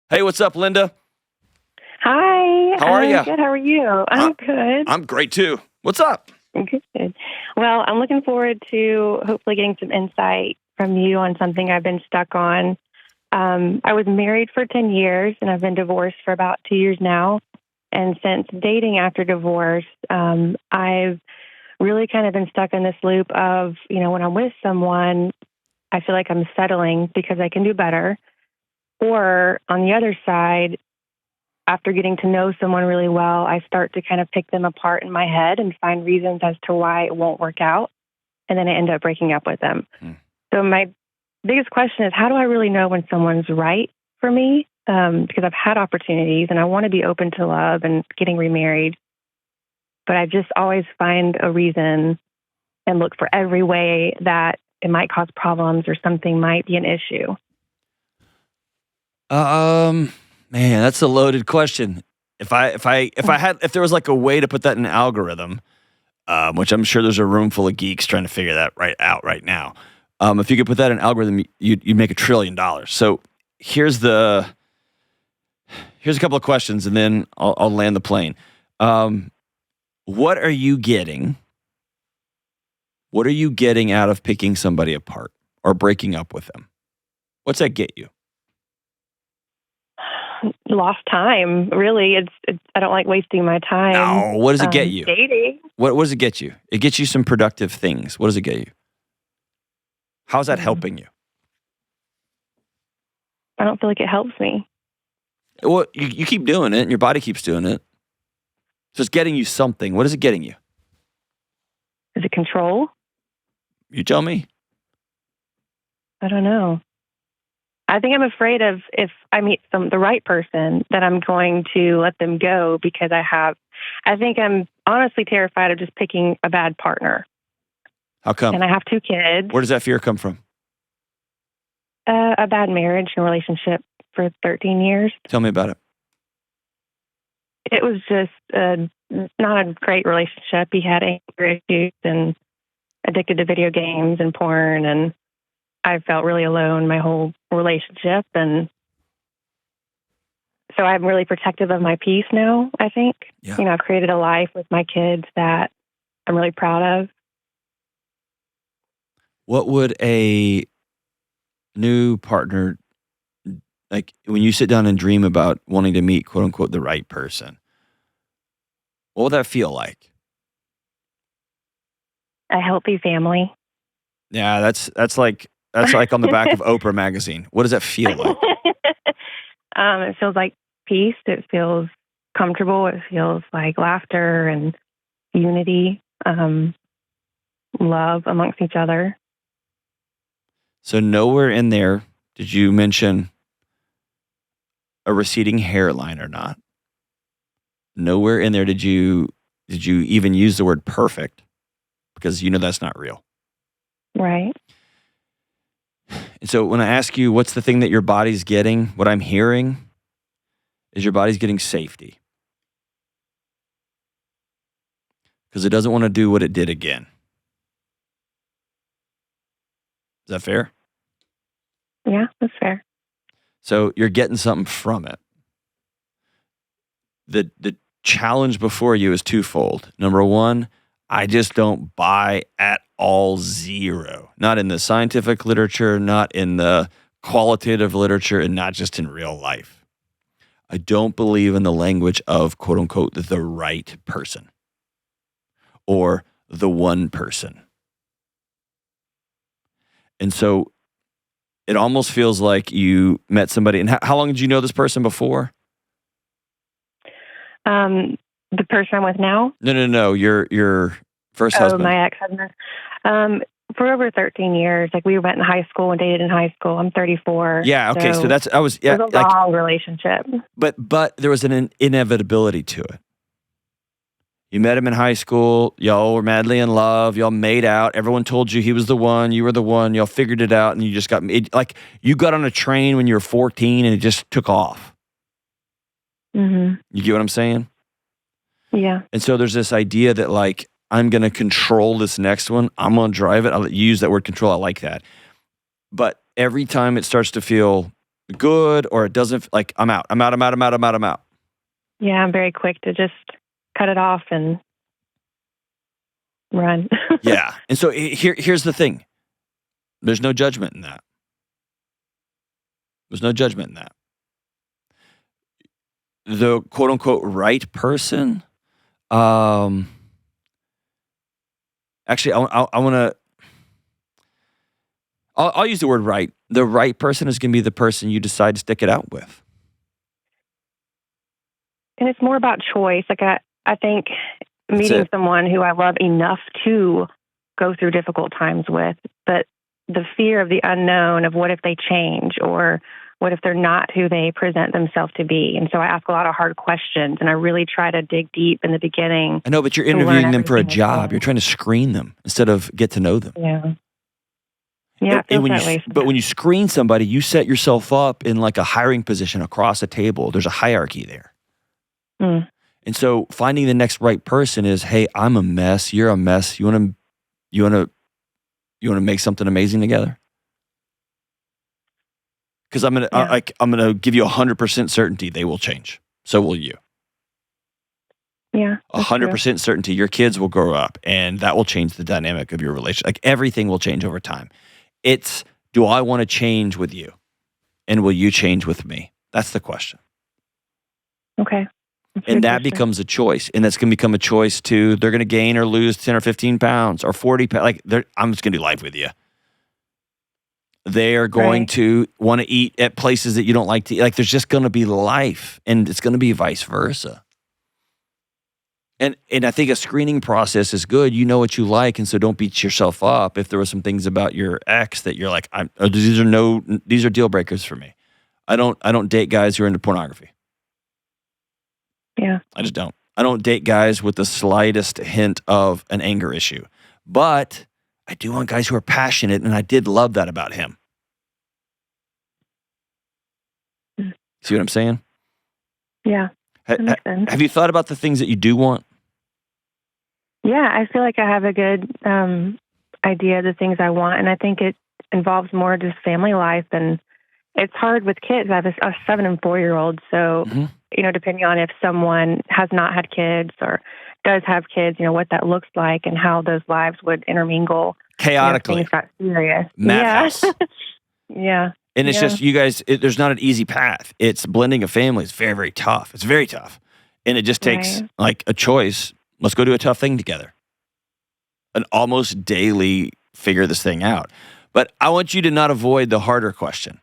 Hey, what's up, Linda? Hi. How are I'm ya? good. How are you? I'm good. I'm great too. What's up? Good. Well, I'm looking forward to hopefully getting some insight from you on something I've been stuck on. I was married for 10 years and I've been divorced for about 2 years now. And since dating after divorce, I've really kind of been stuck in this loop of, when I'm with someone, I feel like I'm settling because I can do better. Or on the other side, after getting to know someone really well, I start to kind of pick them apart in my head and find reasons as to why it won't work out. And then I end up breaking up with them. So my biggest question is, how do I really know when someone's right for me? Because I've had opportunities and I want to be open to love and getting remarried. But I just always find a reason and look for every way that it might cause problems or something might be an issue. Man, that's a loaded question. If there was like a way to put that in an algorithm, which I'm sure there's a room full of geeks trying to figure that out right now. If you could put that in an algorithm, you'd make $1 trillion. So here's a couple of questions, and then I'll land the plane. What are you getting? What are you getting out of picking somebody apart or breaking up with them? What's that get you? Lost time, really. It's I don't like wasting my time. No, what does it get you? Dating. What does it get you? It gets you some productive things. What does it get you? How's that helping you? I don't feel like it helps me. Well, you keep doing it, and your body keeps doing it. So it's getting you something. What is it getting you? Is it control? You tell me. I don't know. I think I'm afraid of if I meet the right person that I'm going to let them go because I think I'm honestly terrified of just picking a bad partner. How come? And I have 2 kids. Where does that fear come from? A bad marriage and relationship for 13 years. Tell me about it. It was just not a great relationship. He had anger issues and addicted to video games and porn, and I felt really alone my whole relationship. And so I'm really protective of my peace now, I think. Yeah. I've created a life with my kids that I'm really proud of. What would a new partner, like when you sit down and dream about wanting to meet, quote unquote, the right person, what would that feel like? A healthy family. Yeah, that's like on the back of Oprah magazine. What does that feel like? It feels like peace. It feels comfortable. It feels like laughter and unity, love amongst each other. So nowhere in there did you mention a receding hairline or not. Nowhere in there did you even use the word perfect, because that's not real. Right. And so when I ask you what's the thing that your body's getting, what I'm hearing is your body's getting safety. Because it doesn't want to do what it did again. Is that fair? Yeah, that's fair. So you're getting something from it. The challenge before you is twofold. Number one, I just don't buy at all, zero. Not in the scientific literature, not in the qualitative literature, and not just in real life. I don't believe in the language of, quote unquote, the right person or the one person. And so it almost feels like you met somebody. And how long did you know this person before? The person I'm with now? No. Your first husband. My ex-husband. For over 13 years. Like, we met in high school and dated in high school. I'm 34. Yeah. Okay. So it was a long relationship. But there was an inevitability to it. You met him in high school. Y'all were madly in love. Y'all made out. Everyone told you he was the one. You were the one. Y'all figured it out, and you just got made. Like, you got on a train when you were 14, and it just took off. Mm-hmm. You get what I'm saying? Yeah. And so there's this idea that, like, I'm going to control this next one. I'm going to drive it. I'll use that word control. I like that. But every time it starts to feel good, or it doesn't, like, I'm out. I'm out. I'm out. I'm out. I'm out. I'm out. Yeah, I'm very quick to just cut it off and run. Yeah. And so here's the thing. There's no judgment in that. There's no judgment in that. The quote unquote right person, actually, I want to, I'll use the word right. The right person is going to be the person you decide to stick it out with. And it's more about choice. Like I think meeting someone who I love enough to go through difficult times with, but the fear of the unknown of what if they change, or what if they're not who they present themselves to be. And so I ask a lot of hard questions, and I really try to dig deep in the beginning. I know, but you're interviewing them for a job. You're trying to screen them instead of get to know them. Yeah. Yeah, it feels that way. But when you screen somebody, you set yourself up in like a hiring position across a table. There's a hierarchy there. Mm. And so finding the next right person is, hey, I'm a mess. You're a mess. You want to make something amazing together? Because I'm gonna give you 100% certainty they will change. So will you. Yeah, 100% certainty your kids will grow up, and that will change the dynamic of your relationship. Like, everything will change over time. It's, do I want to change with you, and will you change with me? That's the question. Okay. And that becomes a choice, and that's going to become a choice too. They're going to gain or lose 10 or 15 pounds or 40 pounds. Like, I'm just going to do life with you. They are going to want to eat at places that you don't like to eat. Like, there's just going to be life, and it's going to be vice versa. And I think a screening process is good. You know what you like, and so don't beat yourself up if there were some things about your ex that you're like, these are deal breakers for me. I don't date guys who are into pornography. Yeah. I just don't. I don't date guys with the slightest hint of an anger issue. But I do want guys who are passionate, and I did love that about him. See what I'm saying? Yeah. That makes sense. Have you thought about the things that you do want? Yeah, I feel like I have a good idea of the things I want, and I think it involves more just family life. And it's hard with kids. I have a 7 and 4-year-old, so depending on if someone has not had kids or does have kids, what that looks like and how those lives would intermingle chaotically. Things got serious. Madhouse. Yeah. And it's just, you guys, there's not an easy path. It's blending a family. It's very, very tough. It's very tough. And it just takes like a choice. Let's go do a tough thing together. An almost daily figure this thing out. But I want you to not avoid the harder question.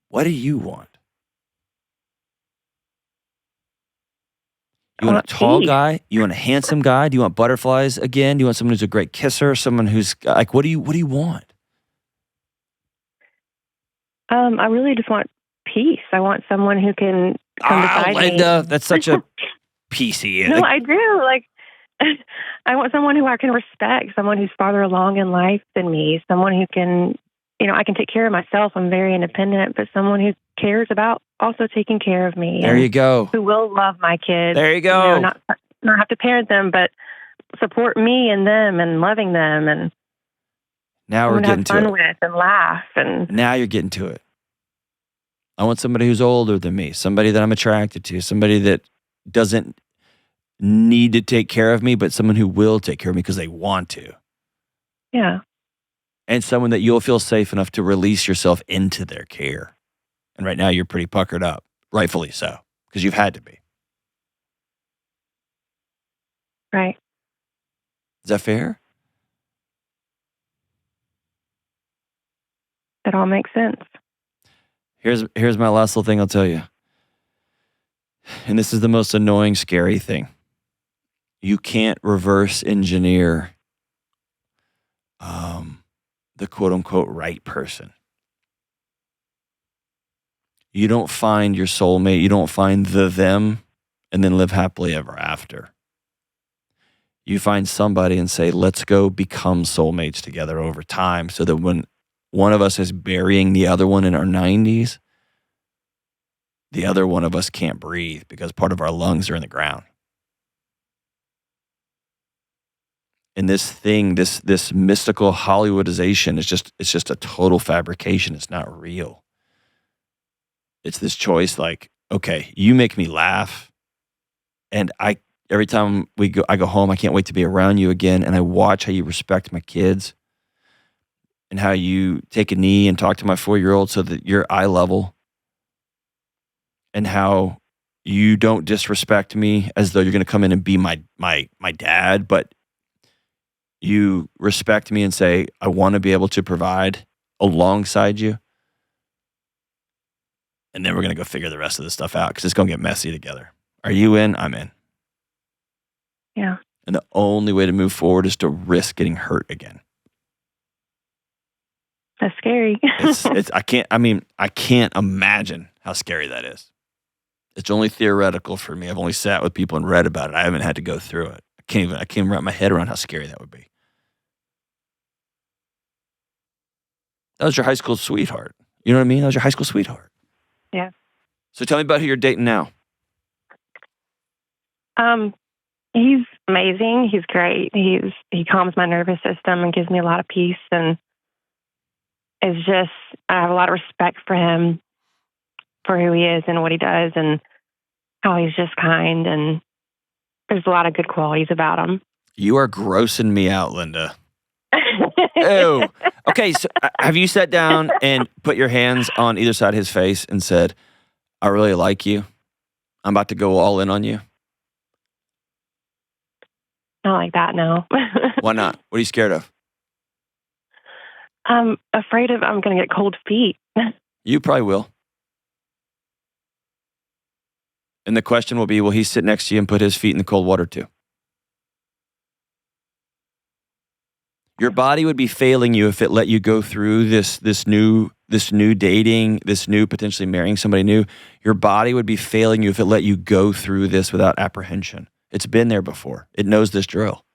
What do you want? You want a tall guy? You want a handsome guy? Do you want butterflies again? Do you want someone who's a great kisser? Someone who's like, what do you want? I really just want peace. I want someone who can come beside Linda, me. that's such a PC. No, I do. Like, I want someone who I can respect, someone who's farther along in life than me, someone who can, I can take care of myself. I'm very independent, but someone who cares about also taking care of me. There you go. Who will love my kids. There you go. Not have to parent them, but support me and them and loving them, and now we're getting to it. Have fun with and laugh, and now you're getting to it. I want somebody who's older than me, somebody that I'm attracted to, somebody that doesn't need to take care of me, but someone who will take care of me because they want to. Yeah. And someone that you'll feel safe enough to release yourself into their care. And right now you're pretty puckered up, rightfully so, because you've had to be. Right. Is that fair? That all makes sense. Here's my last little thing I'll tell you. And this is the most annoying, scary thing. You can't reverse engineer the quote-unquote right person. You don't find your soulmate, you don't find them, and then live happily ever after. You find somebody and say, let's go become soulmates together over time, so that when one of us is burying the other one in our 90s, the other one of us can't breathe because part of our lungs are in the ground. And this thing, this mystical Hollywoodization it's just a total fabrication. It's not real. It's this choice like, okay, you make me laugh. And every time I go home, I can't wait to be around you again. And I watch how you respect my kids and how you take a knee and talk to my 4-year-old so that you're eye level, and how you don't disrespect me as though you're going to come in and be my dad, but you respect me and say, I want to be able to provide alongside you. And then we're going to go figure the rest of this stuff out because it's going to get messy together. Are you in? I'm in. Yeah. And the only way to move forward is to risk getting hurt again. That's scary. I can't imagine how scary that is. It's only theoretical for me. I've only sat with people and read about it. I haven't had to go through it. I can't even wrap my head around how scary that would be. That was your high school sweetheart. You know what I mean? That was your high school sweetheart. Yeah. So tell me about who you're dating now. He's amazing. He's great. He calms my nervous system and gives me a lot of peace, and it's just, I have a lot of respect for him, for who he is and what he does and how he's just kind, and there's a lot of good qualities about him. You are grossing me out, Linda. Ew. Okay, so have you sat down and put your hands on either side of his face and said, I really like you. I'm about to go all in on you? Not like that, no. Why not? What are you scared of? I'm afraid I'm going to get cold feet. You probably will. And the question will be, will he sit next to you and put his feet in the cold water too? Your body would be failing you if it let you go through this new dating, this new potentially marrying somebody new. Your body would be failing you if it let you go through this without apprehension. It's been there before. It knows this drill.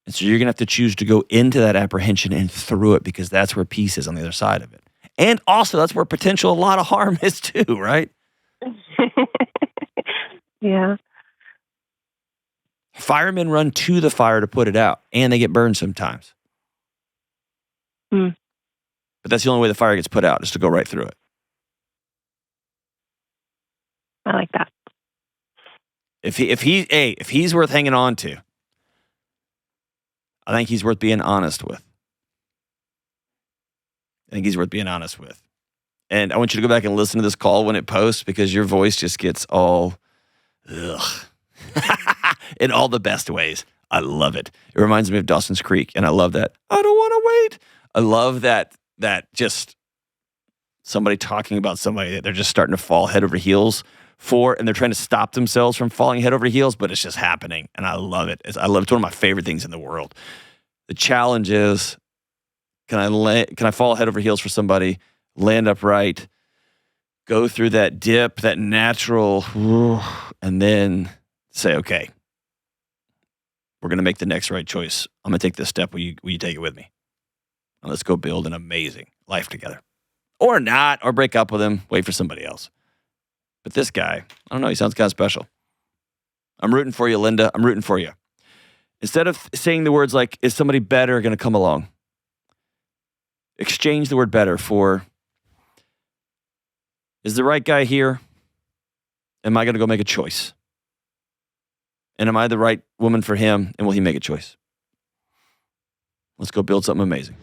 And so you're going to have to choose to go into that apprehension and through it, because that's where peace is on the other side of it. And also that's where potential a lot of harm is too, right? Yeah. Firemen run to the fire to put it out, and they get burned sometimes. Mm. But that's the only way the fire gets put out, is to go right through it. I like that. If he's worth hanging on to, I think he's worth being honest with. And I want you to go back and listen to this call when it posts, because your voice just gets all ugh. In all the best ways. I love it. It reminds me of Dawson's Creek, and I love that. I don't want to wait. I love that just somebody talking about somebody that they're just starting to fall head over heels for, and they're trying to stop themselves from falling head over heels, but it's just happening, and I love it. It's one of my favorite things in the world. The challenge is, can I fall head over heels for somebody, land upright, go through that dip, that natural, and then say, okay, we're going to make the next right choice. I'm going to take this step. Will you take it with me? And let's go build an amazing life together. Or not, or break up with him, wait for somebody else. But this guy, I don't know, he sounds kind of special. I'm rooting for you, Linda. I'm rooting for you. Instead of saying the words like, is somebody better going to come along? Exchange the word better for, is the right guy here? Am I going to go make a choice? And am I the right woman for him? And will he make a choice? Let's go build something amazing.